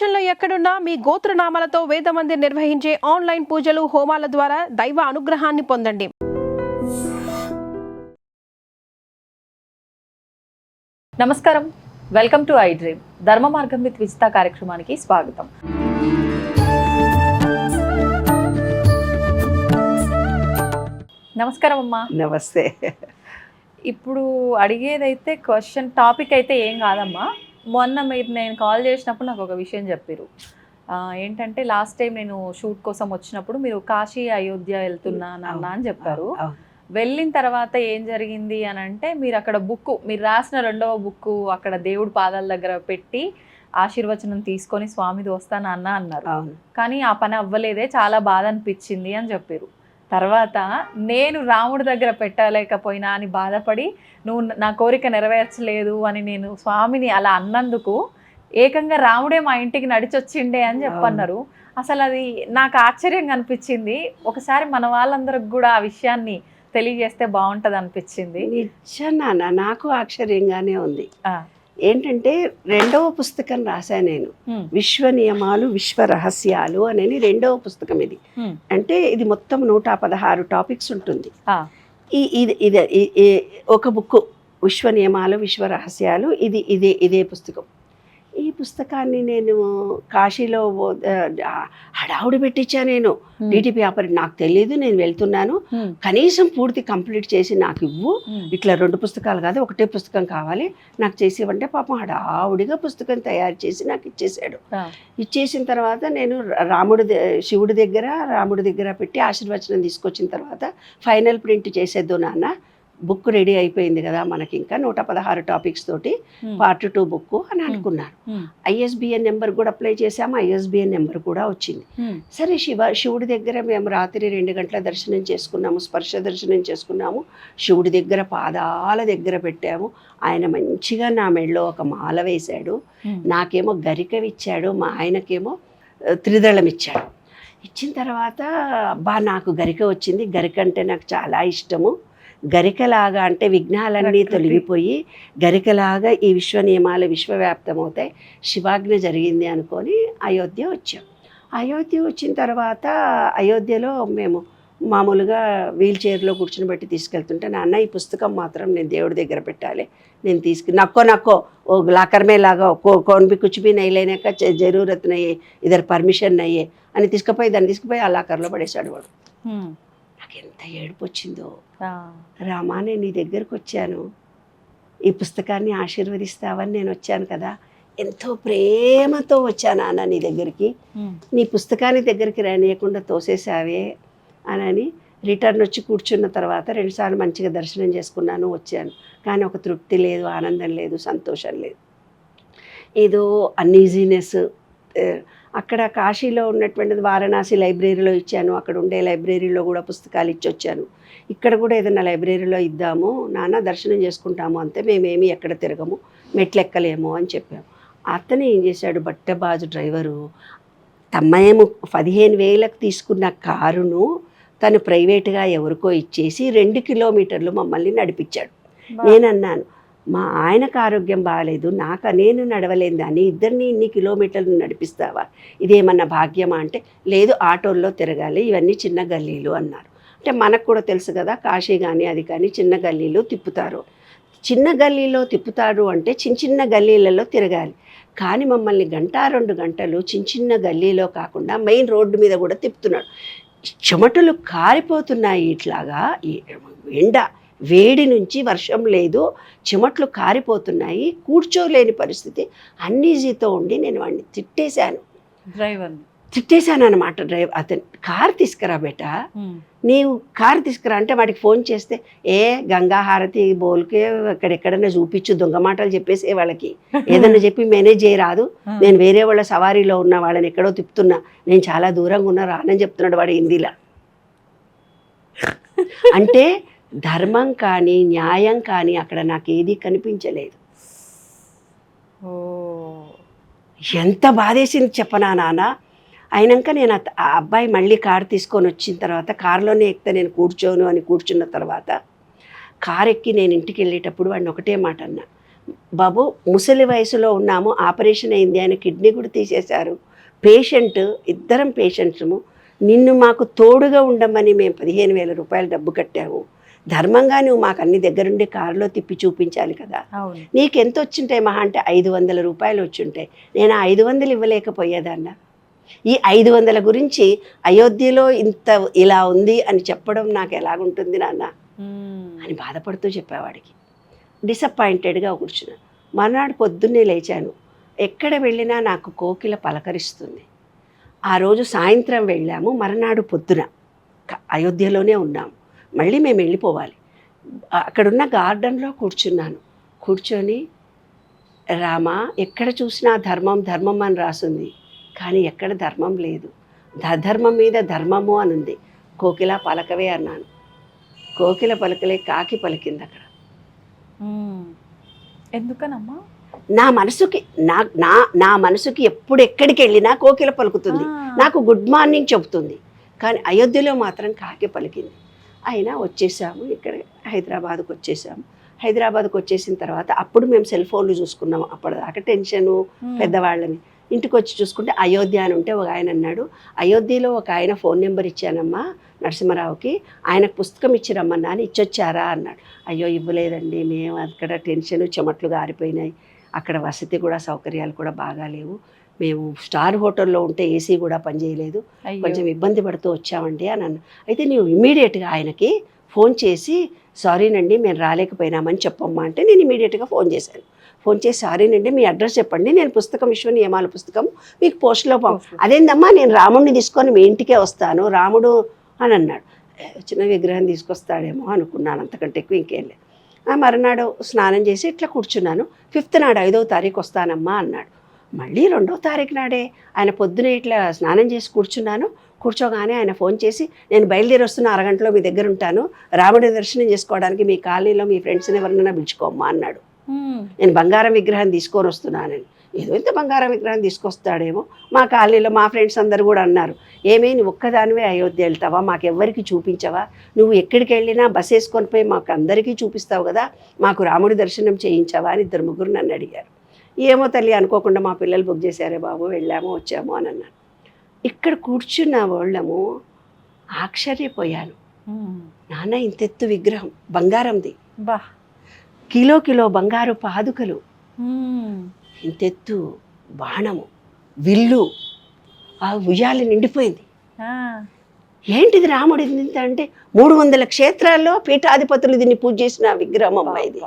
ప్రపంచంలో ఎక్కడున్నా మీ గోత్రనామాలతో వేదమందిర్ నిర్వహించే ఆన్లైన్ పూజలు హోమాల ద్వారా దైవ అనుగ్రహాన్ని పొందండి. నమస్కారం, వెల్కమ్ టు ఐ డ్రీమ్. ధర్మ మార్గం విత్ విజిత కార్యక్రమానికి స్వాగతం. నమస్కారం అమ్మా. నమస్తే. ఇప్పుడు అడిగేదైతే టాపిక్ అయితే ఏం కాదమ్మా. మొన్న నేను కాల్ చేసినప్పుడు నాకు ఒక విషయం చెప్పారు. ఏంటంటే లాస్ట్ టైం నేను షూట్ కోసం వచ్చినప్పుడు మీరు కాశీ అయోధ్య వెళ్తున్నాను అని చెప్పారు. వెళ్ళిన తర్వాత ఏం జరిగింది అని అంటే, మీరు అక్కడ మీరు రాసిన 2వ బుక్ అక్కడ దేవుడి పాదాల దగ్గర పెట్టి ఆశీర్వచనం తీసుకొని స్వామిది వస్తాను అన్నారు. కానీ ఆ పని అవ్వలేదే, చాలా బాధ అనిపించింది అని చెప్పారు. తర్వాత నేను రాముడి దగ్గర పెట్టలేకపోయినా అని బాధపడి, నువ్వు నా కోరిక నెరవేర్చలేదు అని నేను స్వామిని అలా అన్నందుకు ఏకంగా రాముడే మా ఇంటికి నడిచొచ్చిండే అని చెప్పన్నారు. అసలు అది నాకు ఆశ్చర్యంగా అనిపించింది. ఒకసారి మన వాళ్ళందరికి కూడా ఆ విషయాన్ని తెలియజేస్తే బాగుంటది అనిపించింది. నిజంగా నాకు ఆశ్చర్యంగానే ఉంది. ఏంటంటే 2వ పుస్తకం రాశాను నేను, విశ్వ నియమాలు విశ్వ రహస్యాలు అనేది 2వ పుస్తకం. ఇది అంటే ఇది మొత్తం 116 టాపిక్స్ ఉంటుంది. ఒక బుక్ విశ్వ నియమాలు విశ్వ రహస్యాలు, ఇదే పుస్తకం. ఈ పుస్తకాన్ని నేను కాశీలో హడావుడి పెట్టించా. నేను డిటిపి ఆపరేట్, నాకు తెలియదు, నేను వెళ్తున్నాను, కనీసం పూర్తి కంప్లీట్ చేసి నాకు ఇవ్వు, ఇట్లా 2 పుస్తకాలు కాదు ఒకటే పుస్తకం కావాలి నాకు చేసి ఇవ్వంటే పాపం హడావుడిగా పుస్తకం తయారు చేసి నాకు ఇచ్చేసాడు. ఇచ్చేసిన తర్వాత నేను శివుడి దగ్గర పెట్టి ఆశీర్వచనం తీసుకొచ్చిన తర్వాత ఫైనల్ ప్రింట్ చేసేద్దు నాన్న, బుక్ రెడీ అయిపోయింది కదా మనకి, ఇంకా 116 టాపిక్స్ తోటి పార్ట్ 2 బుక్ అని అనుకున్నాను. ISBN నెంబర్ కూడా అప్లై చేసాము, ISBN నెంబర్ కూడా వచ్చింది. సరే శివుడి దగ్గర మేము రాత్రి 2 గంటల దర్శనం చేసుకున్నాము, స్పర్శ దర్శనం చేసుకున్నాము, శివుడి దగ్గర పాదాల దగ్గర పెట్టాము. ఆయన మంచిగా నా మెడలో ఒక మాల వేశాడు, నాకేమో గరికవిచ్చాడు, మా ఆయనకేమో త్రిదళం ఇచ్చాడు. ఇచ్చిన తర్వాత నాకు గరిక వచ్చింది. గరిక అంటే నాకు చాలా ఇష్టము. గరికలాగా అంటే విఘ్నాలన్నీ తొలగిపోయి గరికలాగా ఈ విశ్వ నియమాలు విశ్వవ్యాప్తమవుతాయి, శివాజ్ఞ జరిగింది అనుకొని అయోధ్య వచ్చాం. అయోధ్య వచ్చిన తర్వాత అయోధ్యలో మేము మామూలుగా వీల్ చైర్లో కూర్చుని బట్టి తీసుకెళ్తుంటే, నాన్న ఈ పుస్తకం మాత్రం నేను దేవుడి దగ్గర పెట్టాలి, నేను నక్కో ఓ లాకర్ మే లాగా कौन भी कुछ भी नहीं लेने का जरूरत नहीं है, इधर परमिशन नहीं है అని తీసుకుపోయి ఆ లాకర్లో పడేశాడు వాడు. నాకు ఎంత ఏడుపు వచ్చిందో. రామా, నేను నీ దగ్గరకు వచ్చాను, ఈ పుస్తకాన్ని ఆశీర్వదిస్తావని నేను వచ్చాను కదా, ఎంతో ప్రేమతో వచ్చాను నాన్న నీ దగ్గరికి, నీ పుస్తకాన్ని దగ్గరికి రానియకుండా తోసేసావే అని రిటర్న్ వచ్చి కూర్చున్న తర్వాత 2 సార్లు మంచిగా దర్శనం చేసుకున్నాను, వచ్చాను. కానీ ఒక తృప్తి లేదు, ఆనందం లేదు, సంతోషం లేదు, ఏదో అన్ఈజీనెస్. అక్కడ కాశీలో ఉన్నటువంటిది వారణాసి లైబ్రరీలో ఇచ్చాను, అక్కడ ఉండే లైబ్రరీలో కూడా పుస్తకాలు ఇచ్చొచ్చాను. ఇక్కడ కూడా ఏదైనా లైబ్రరీలో ఇద్దాము నాన్న, దర్శనం చేసుకుంటాము అంతే, మేమేమి ఎక్కడ తిరగము, మెట్లు ఎక్కలేము అని చెప్పాము. అతను ఏం చేశాడు, బట్టబాజు డ్రైవరు, మేము 15,000కు తీసుకున్న కారును తను ప్రైవేటుగా ఎవరికో ఇచ్చేసి 2 కిలోమీటర్లు మమ్మల్ని నడిపించాడు. నేనన్నాను, మా ఆయనకు ఆరోగ్యం బాగాలేదు, నేను నడవలేని దాన్ని ఇద్దరిని ఇన్ని కిలోమీటర్లు నడిపిస్తావా, ఇదేమన్నా భాగ్యమా అంటే, లేదు ఆటోల్లో తిరగాలి, ఇవన్నీ చిన్న గల్లీలు అన్నారు. అంటే మనకు కూడా తెలుసు కదా, కాశీ కానీ అది కానీ చిన్న గల్లీలు తిప్పుతారు. చిన్న గల్లీలో తిప్పుతారు అంటే చిన్న గల్లీలలో తిరగాలి. కానీ మమ్మల్ని 1-2 గంటలు చిన్న గల్లీలో కాకుండా మెయిన్ రోడ్డు మీద కూడా తిప్పుతున్నాడు. చెమటలు కారిపోతున్నాయి, ఇట్లాగా ఎండ వేడి నుంచి, వర్షం లేదు, చెమట్లు కారిపోతున్నాయి, కూర్చోలేని పరిస్థితి, అన్ఈజీతో ఉండి నేను వాడిని తిట్టేశాను అనమాట. అతను కారు తీసుకురా బేటా, నీవు కారు తీసుకురా అంటే వాడికి ఫోన్ చేస్తే, గంగా హారతి బోల్కే ఎక్కడెక్కడైనా చూపించు, దొంగ మాటలు చెప్పేసే వాళ్ళకి ఏదన్నా చెప్పి మేనేజ్ చేయరాదు, నేను వేరే వాళ్ళ సవారీలో ఉన్న వాళ్ళని ఎక్కడో తిప్పుతున్నా, నేను చాలా దూరంగా ఉన్నా రానని చెప్తున్నాడు వాడు హిందీలో. అంటే ధర్మం కానీ న్యాయం కానీ అక్కడ నాకు ఏది కనిపించలేదు. ఎంత బాధేసింది చెప్పనా నాన్న. అయినాక నేను ఆ అబ్బాయి మళ్ళీ కారు తీసుకొని వచ్చిన తర్వాత, కారులోనే ఎక్కితే నేను కూర్చోను అని కూర్చున్న తర్వాత కారు ఎక్కి నేను ఇంటికి వెళ్ళేటప్పుడు వాడిని ఒకటే మాట అన్నా, బాబు ముసలి వయసులో ఉన్నాము, ఆపరేషన్ అయింది, ఆయన కిడ్నీ కూడా తీసేశారు, పేషెంట్, ఇద్దరం పేషెంట్ము, నిన్ను మాకు తోడుగా ఉండమని మేము 15,000 రూపాయలు డబ్బు కట్టాము, ధర్మంగా నువ్వు మాకు అన్ని దగ్గరుండి కారులో తిప్పి చూపించాలి కదా, అవును. నీకు ఎంత వచ్చింటాయి మహా అంటే 500 రూపాయలు వచ్చుంటాయి, నేను 500 ఇవ్వలేకపోయేదాన్న. ఈ 500 గురించి అయోధ్యలో ఇంత ఇలా ఉంది అని చెప్పడం నాకు ఎలాగుంటుంది నాన్న అని బాధపడుతూ చెప్పేవాడికి. డిసప్పాయింటెడ్గా కూర్చున్నాను. మర్నాడు పొద్దున్నే లేచాను. ఎక్కడ వెళ్ళినా నాకు కోకిల పలకరిస్తుంది. ఆ రోజు సాయంత్రం వెళ్ళాము, మర్నాడు పొద్దున అయోధ్యలోనే ఉన్నాము. మళ్ళీ మేము వెళ్ళిపోవాలి. అక్కడున్న గార్డెన్లో కూర్చున్నాను. కూర్చొని రామా, ఎక్కడ చూసినా ధర్మం ధర్మం అని రాసుంది, కానీ ఎక్కడ ధర్మం లేదు, ధర్మం మీద ధర్మము అని ఉంది, కోకిల పలకవే అన్నాను. కోకిల పలకలే, కాకి పలికింది అక్కడ. ఎందుకనమ్మా? నా మనసుకి నా మనసుకి ఎప్పుడు ఎక్కడికి వెళ్ళినా కోకిల పలుకుతుంది, నాకు గుడ్ మార్నింగ్ చెబుతుంది, కానీ అయోధ్యలో మాత్రం కాకి పలికింది. అయినా వచ్చేసాము, ఇక్కడ హైదరాబాద్కు వచ్చేసాము. హైదరాబాద్కు వచ్చేసిన తర్వాత అప్పుడు మేము సెల్ ఫోన్లు చూసుకున్నాము. అప్పటిదాకా టెన్షను పెద్దవాళ్ళని. ఇంటికి వచ్చి చూసుకుంటే అయోధ్య అని ఉంటే ఒక ఆయన అన్నాడు, అయోధ్యలో ఒక ఆయన ఫోన్ నెంబర్ ఇచ్చానమ్మా నరసింహరావుకి, ఆయనకు పుస్తకం ఇచ్చిరమ్మన్నా అని, ఇచ్చొచ్చారా అన్నాడు. అయ్యో ఇవ్వలేదండి, మేము అక్కడ టెన్షన్ చెమట్లు గారిపోయినాయి, అక్కడ వసతి కూడా సౌకర్యాలు కూడా బాగా లేవు, మేము స్టార్ హోటల్లో ఉంటే ఏసీ కూడా పనిచేయలేదు, కొంచెం ఇబ్బంది పడుతూ వచ్చామండి అని అన్న. అయితే నీవు ఇమీడియట్గా ఆయనకి ఫోన్ చేసి సారీనండి మేము రాలేకపోయినామని చెప్పమ్మా అంటే, నేను ఇమీడియట్గా ఫోన్ చేశాను. ఫోన్ చేసి సారీనండి మీ అడ్రస్ చెప్పండి, నేను పుస్తకం విశ్వ నియమాల పుస్తకం మీకు పోస్ట్లో అదేందమ్మా, నేను రాముడిని తీసుకొని మీ ఇంటికే వస్తాను, రాముడు అని అన్నాడు. చిన్న విగ్రహం తీసుకొస్తాడేమో అనుకున్నాను, అంతకంటే ఎక్కువ ఇంకేం లేదు. మరునాడు స్నానం చేసి ఇట్లా కూర్చున్నాను. 5th నాడు 5వ తారీఖు వస్తానమ్మా అన్నాడు. మళ్ళీ 2వ తారీఖు నాడే ఆయన పొద్దునే ఇట్లా స్నానం చేసి కూర్చున్నాను. కూర్చోగానే ఆయన ఫోన్ చేసి, నేను బయలుదేరి వస్తున్న అరగంటలో మీ దగ్గర ఉంటాను, రాముడి దర్శనం చేసుకోవడానికి మీ కాలనీలో మీ ఫ్రెండ్స్ని ఎవరినైనా పిలుచుకోమ్మా అన్నాడు. నేను బంగారం విగ్రహం తీసుకొని వస్తున్నానని. ఏదో ఇంత బంగారం విగ్రహం తీసుకొస్తాడేమో, మా కాలనీలో మా ఫ్రెండ్స్ అందరు కూడా అన్నారు, ఏమీ నువ్వు ఒక్కదానివే అయోధ్య వెళ్తావా, మాకెవ్వరికి చూపించవా, నువ్వు ఎక్కడికి వెళ్ళినా బస్ వేసుకొని పోయి మాకు అందరికీ చూపిస్తావు కదా, మాకు రాముడి దర్శనం చేయించావా అని 2-3 నన్ను అడిగారు. ఏమో తల్లి, అనుకోకుండా మా పిల్లలు బుక్ చేశారే బాబు, వెళ్ళామో వచ్చామో అని అన్నాను. ఇక్కడ కూర్చున్న వాళ్ళము ఆశ్చర్యపోయాను. నాన్న ఇంతెత్తు విగ్రహం, బంగారంది, కిలో బంగారు పాదుకలు, ఇంతెత్తు బాణము, విల్లు, ఆ ఉయ్యాలి నిండిపోయింది. ఏంటిది రాముడిది అంటే 300 క్షేత్రాల్లో పీఠాధిపతులు దీన్ని పూజ చేసిన విగ్రహం అమ్మ ఇది.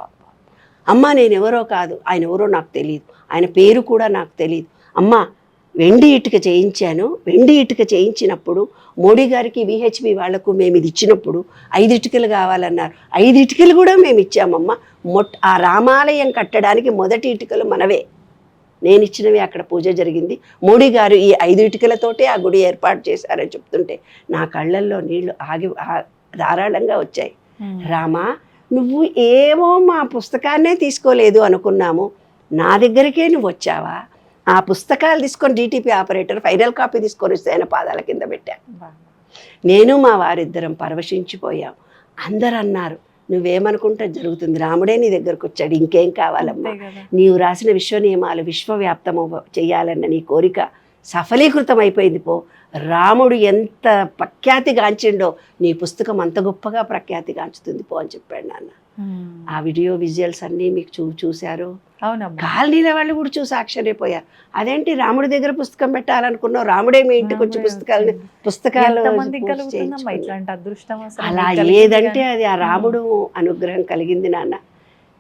అమ్మ నేను ఎవరో కాదు, ఆయన ఎవరో నాకు తెలియదు, ఆయన పేరు కూడా నాకు తెలియదు. అమ్మ వెండి ఇటుక చేయించాను, వెండి ఇటుక చేయించినప్పుడు మోడీ గారికి విహెచ్పి వాళ్లకు మేము ఇది ఇచ్చినప్పుడు 5 ఇటుకలు కావాలన్నారు, 5 ఇటుకలు కూడా మేము ఇచ్చామమ్మ. ఆ రామాలయం కట్టడానికి మొదటి ఇటుకలు మనవే, నేను ఇచ్చినవి, అక్కడ పూజ జరిగింది, మోడీ గారు ఈ 5 ఇటుకలతోటే ఆ గుడి ఏర్పాటు చేశారని చెప్తుంటే నా కళ్ళల్లో నీళ్లు ధారాళంగా వచ్చాయి. రామా, నువ్వు ఏమో మా పుస్తకాన్నే తీసుకోలేదు అనుకున్నాము, నా దగ్గరికే నువ్వు వచ్చావా, ఆ పుస్తకాలు తీసుకొని DTP ఆపరేటర్ ఫైనల్ కాపీ తీసుకొని వస్తే ఆయన పాదాల కింద పెట్టాను. నేను మా వారిద్దరం పరవశించిపోయాం. అందరు అన్నారు, నువ్వేమనుకుంటే జరుగుతుంది, రాముడే నీ దగ్గరకు వచ్చాడు, ఇంకేం కావాలమ్మా, నీవు రాసిన విశ్వ నియమాలు విశ్వవ్యాప్తము చేయాలన్న నీ కోరిక సఫలీకృతం అయిపోయింది పో, రాముడు ఎంత ప్రఖ్యాతిగాంచిండో నీ పుస్తకం అంత గొప్పగా ప్రఖ్యాతిగాంచుతుంది పో అని చెప్పాడు నాన్న. ఆ వీడియో విజువల్స్ అన్నీ మీకు చూశారు, కాలనీల వాళ్ళు కూడా చూసి ఆశ్చర్యపోయారు. అదేంటి రాముడి దగ్గర పుస్తకం పెట్టాలనుకున్నావు, రాముడే మీ ఇంటికి వచ్చి పుస్తకాలు అలా ఏదంటే అది ఆ రాముడు అనుగ్రహం కలిగింది నాన్న.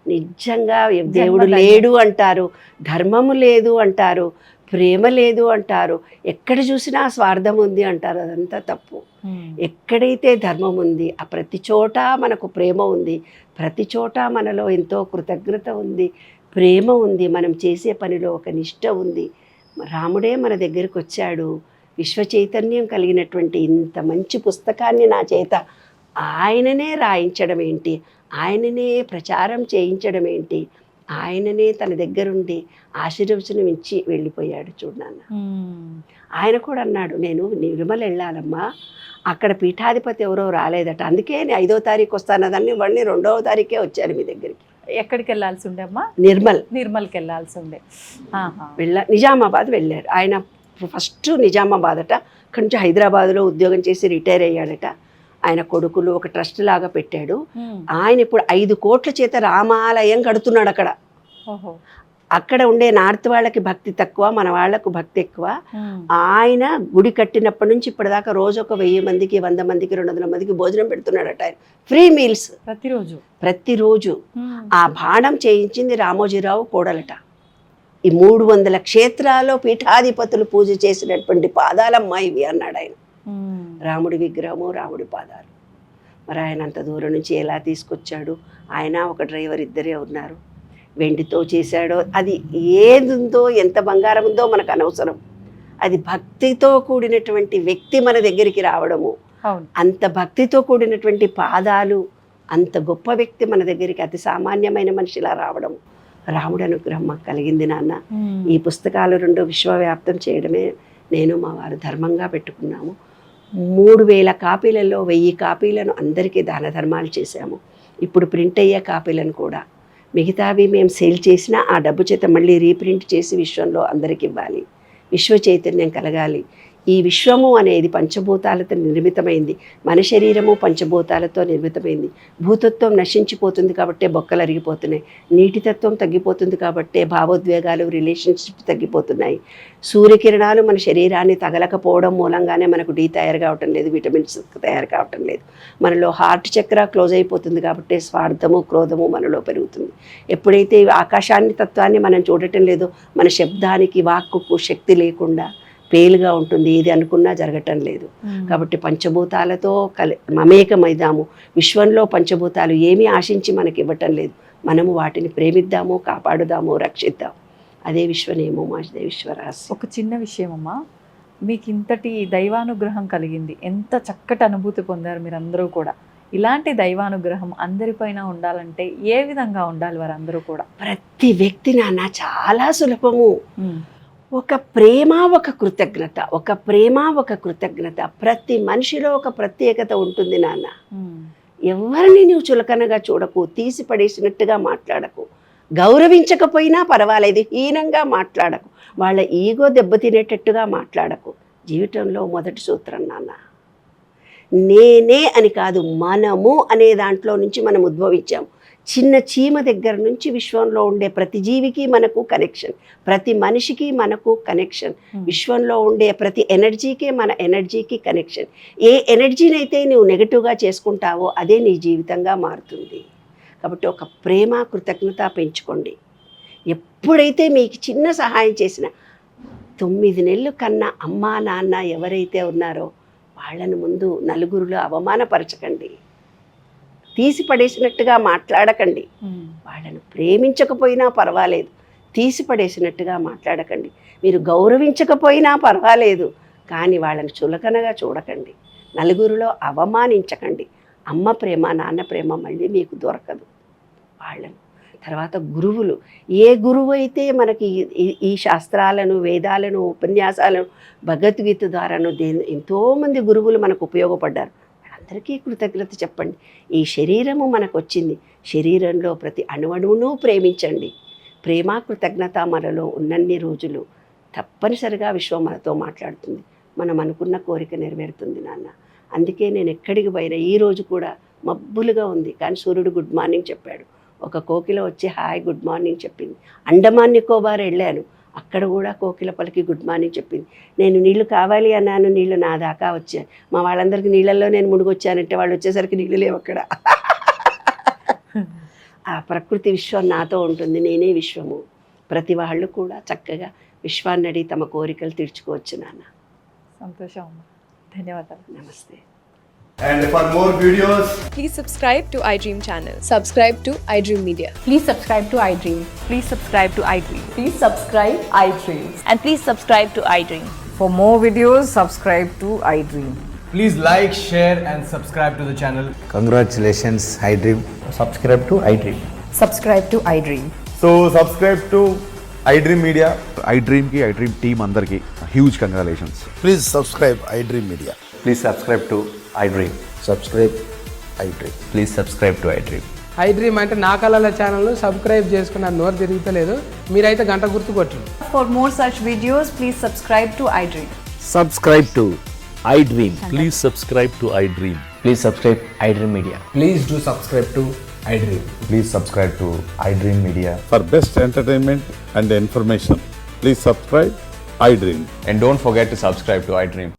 నిజంగా దేవుడు లేడు అంటారు, ధర్మము లేదు అంటారు, ప్రేమ లేదు అంటారు, ఎక్కడ చూసినా స్వార్థం ఉంది అంటారు, అదంతా తప్పు. ఎక్కడైతే ధర్మం ఉంది ఆ ప్రతి చోట మనకు ప్రేమ ఉంది, ప్రతి చోట మనలో ఎంతో కృతజ్ఞత ఉంది, ప్రేమ ఉంది, మనం చేసే పనిలో ఒక నిష్ఠ ఉంది. రాముడే మన దగ్గరికి వచ్చాడు, విశ్వ చైతన్యం కలిగినటువంటి ఇంత మంచి పుస్తకాన్ని నా చేత ఆయననే రాయించడం ఏంటి, ఆయననే ప్రచారం చేయించడం ఏంటి, ఆయననే తన దగ్గరుండి ఆశీర్వచనం ఇచ్చి వెళ్ళిపోయాడు చూడనాన్న. ఆయన కూడా అన్నాడు, నేను నిర్మల వెళ్ళాలమ్మా, అక్కడ పీఠాధిపతి ఎవరో రాలేదట, అందుకే నేను 5వ తారీఖు వస్తానదాన్ని, వాడిని 2వ తారీఖే వచ్చాను మీ దగ్గరికి. ఎక్కడికి వెళ్ళాల్సి ఉండే అమ్మా? నిర్మల్కి వెళ్ళాల్సి ఉండే. నిజామాబాద్ వెళ్ళారు ఆయన. ఫస్ట్ నిజామాబాద్ అట, అక్కడి నుంచి హైదరాబాద్లో ఉద్యోగం చేసి రిటైర్ అయ్యాడట. ఆయన కొడుకులు ఒక ట్రస్ట్ లాగా పెట్టాడు. ఆయన ఇప్పుడు 5 కోట్ల చేత రామాలయం కడుతున్నాడు అక్కడ. అక్కడ ఉండే నార్త్ వాళ్ళకి భక్తి తక్కువ, మన వాళ్లకు భక్తి ఎక్కువ. ఆయన గుడి కట్టినప్పటి నుంచి ఇప్పటిదాకా రోజు ఒక 1000 మందికి 100 మందికి 200 మందికి భోజనం పెడుతున్నాడట ఆయన. ఫ్రీ మీల్స్ ప్రతిరోజు. ఆ బాణం చేయించింది రామోజీరావు కోడలట. ఈ 300 క్షేత్రాల్లో పీఠాధిపతులు పూజ చేసినటువంటి పాదాలమ్మా ఇవి అన్నాడు ఆయన. రాముడి విగ్రహము, రాముడి పాదాలు. మరి ఆయన అంత దూరం నుంచి ఎలా తీసుకొచ్చాడు? ఆయన ఒక డ్రైవర్, ఇద్దరే ఉన్నారు. వెండితో చేశాడో, అది ఏది ఉందో, ఎంత బంగారం ఉందో మనకు అనవసరం. అది భక్తితో కూడినటువంటి వ్యక్తి మన దగ్గరికి రావడము, అంత భక్తితో కూడినటువంటి పాదాలు, అంత గొప్ప వ్యక్తి మన దగ్గరికి అతి సామాన్యమైన మనిషిలా రావడము, రాముడి అనుగ్రహం మాకు కలిగింది నాన్న. ఈ పుస్తకాలు 2 విశ్వవ్యాప్తం చేయడమే నేను మా వారు ధర్మంగా పెట్టుకున్నాము. 3000 కాపీలలో 1000 కాపీలను అందరికీ దాన ధర్మాలు చేశాము. ఇప్పుడు ప్రింట్ అయ్యే కాపీలను కూడా, మిగతావి మేము సేల్ చేసినా ఆ డబ్బు చేత మళ్ళీ రీప్రింట్ చేసి విశ్వంలో అందరికి ఇవ్వాలి. విశ్వ చైతన్యం కలగాలి. ఈ విశ్వము అనేది పంచభూతాలతో నిర్మితమైంది. మన శరీరము పంచభూతాలతో నిర్మితమైంది. భూతత్వం నశించిపోతుంది కాబట్టే బొక్కలు అరిగిపోతున్నాయి. నీటితత్వం తగ్గిపోతుంది కాబట్టే భావోద్వేగాలు, రిలేషన్షిప్ తగ్గిపోతున్నాయి. సూర్యకిరణాలు మన శరీరాన్ని తగలకపోవడం మూలంగానే మనకు డీ తయారు కావటం లేదు, విటమిన్స్ తయారు కావటం లేదు. మనలో హార్ట్ చక్ర క్లోజ్ అయిపోతుంది కాబట్టే స్వార్థము, క్రోధము మనలో పెరుగుతుంది. ఎప్పుడైతే ఆకాశాన్ని తత్వాన్ని మనం చూడటం లేదో, మన శబ్దానికి, వాక్కుకు శక్తి లేకుండా పేలుగా ఉంటుంది. ఏది అనుకున్నా జరగటం లేదు. కాబట్టి పంచభూతాలతో మమేకమైదాము. విశ్వంలో పంచభూతాలు ఏమీ ఆశించి మనకి ఇవ్వటం లేదు. మనము వాటిని ప్రేమిద్దాము, కాపాడుదాము, రక్షిద్దాము. అదే విశ్వనేమో మాదే విశ్వరాశి. ఒక చిన్న విషయం అమ్మా, మీకు ఇంతటి దైవానుగ్రహం కలిగింది, ఎంత చక్కటి అనుభూతి పొందారు మీరందరూ కూడా. ఇలాంటి దైవానుగ్రహం అందరిపైన ఉండాలంటే ఏ విధంగా ఉండాలి వారందరూ కూడా? ప్రతి వ్యక్తి నాన్న చాలా సులభము. ఒక ప్రేమ, ఒక కృతజ్ఞత, ఒక ప్రేమ, ఒక కృతజ్ఞత. ప్రతి మనిషిలో ఒక ప్రత్యేకత ఉంటుంది నాన్న. ఎవరిని నువ్వు చులకనగా చూడకు, తీసి పడేసినట్టుగా మాట్లాడకు, గౌరవించకపోయినా పర్వాలేదు, హీనంగా మాట్లాడకు, వాళ్ళ ఈగో దెబ్బతినేటట్టుగా మాట్లాడకు. జీవితంలో మొదటి సూత్రం నాన్న, నేనే అని కాదు, మనము అనే దాంట్లో నుంచి మనం ఉద్భవించాము. చిన్న చీమ దగ్గర నుంచి విశ్వంలో ఉండే ప్రతి జీవికి మనకు కనెక్షన్, ప్రతి మనిషికి మనకు కనెక్షన్, విశ్వంలో ఉండే ప్రతి ఎనర్జీకి మన ఎనర్జీకి కనెక్షన్. ఏ ఎనర్జీని అయితే నువ్వు నెగటివ్గా చేసుకుంటావో అదే నీ జీవితంగా మారుతుంది. కాబట్టి ఒక ప్రేమ, కృతజ్ఞత పెంచుకోండి. ఎప్పుడైతే మీకు చిన్న సహాయం చేసిన 9 నెలలు కన్నా అమ్మా నాన్న ఎవరైతే ఉన్నారో వాళ్ళను ముందు నలుగురిలో అవమానపరచకండి, తీసి పడేసినట్టుగా మాట్లాడకండి. వాళ్ళను ప్రేమించకపోయినా పర్వాలేదు, తీసి పడేసినట్టుగా మాట్లాడకండి. మీరు గౌరవించకపోయినా పర్వాలేదు, కానీ వాళ్ళని చులకనగా చూడకండి, నలుగురిలో అవమానించకండి. అమ్మ ప్రేమ, నాన్న ప్రేమ మళ్ళీ మీకు దొరకదు. వాళ్ళను తర్వాత గురువులు, ఏ గురువు అయితే మనకి ఈ శాస్త్రాలను, వేదాలను, ఉపన్యాసాలను, భగవద్గీత ద్వారాను ఎంతోమంది గురువులు మనకు ఉపయోగపడ్డారు. అందరికీ కృతజ్ఞత చెప్పండి. ఈ శరీరము మనకు వచ్చింది, శరీరంలో ప్రతి అణువణువును ప్రేమించండి. ప్రేమ, కృతజ్ఞత మనలో ఉన్నన్ని రోజులు తప్పనిసరిగా విశ్వం మనతో మాట్లాడుతుంది. మనం అనుకున్న కోరిక నెరవేరుతుంది నాన్న. అందుకే నేను ఎక్కడికి పోయినా, ఈరోజు కూడా మబ్బులుగా ఉంది కానీ సూర్యుడు గుడ్ మార్నింగ్ చెప్పాడు. ఒక కోకిల వచ్చి హాయ్ గుడ్ మార్నింగ్ చెప్పింది. అండమాన్ నికోబార్ వెళ్ళాను, అక్కడ కూడా కోకిల పలికి గుడ్ మార్నింగ్ చెప్పింది. నేను నీళ్లు కావాలి అన్నాను, నీళ్లు నా దాకా వచ్చాయి. మా వాళ్ళందరికీ నీళ్ళల్లో నేను మునిగొచ్చానంటే వాళ్ళు వచ్చేసరికి నీళ్ళు లేవు అక్కడ. ఆ ప్రకృతి విశ్వం నాతో ఉంటుంది, నేనే విశ్వము. ప్రతి వాళ్ళు కూడా చక్కగా విశ్వాన్ని అడిగి తమ కోరికలు తీర్చుకోవచ్చు నాన్న. సంతోషం, ధన్యవాదాలు, నమస్తే. And for more videos, please subscribe to iDream channel. Subscribe to iDream Media. Please subscribe to iDream. Please subscribe to iDream. Please subscribe iDream. And please subscribe to iDream. For more videos, subscribe to iDream. please like, share and subscribe to the channel. Congratulations, iDream. Subscribe to iDream. Subscribe to iDream. So subscribe to iDream Media. iDream ki iDream team andarki huge congratulations. Please subscribe iDream Media. Please subscribe to iDream. Subscribe iDream. Please subscribe to iDream. I dream అంటే నా కళల channel subscribe చేసుకున్న నోరు తిరుగుతలేదు. మీరైతే గంట గుర్తు కొట్టండి. For more such videos, please subscribe to iDream. Subscribe to iDream. Please subscribe to iDream. Please subscribe iDream Media. Please do subscribe to iDream. Please subscribe to iDream Media. For best entertainment and information, please subscribe iDream. And don't forget to subscribe to iDream.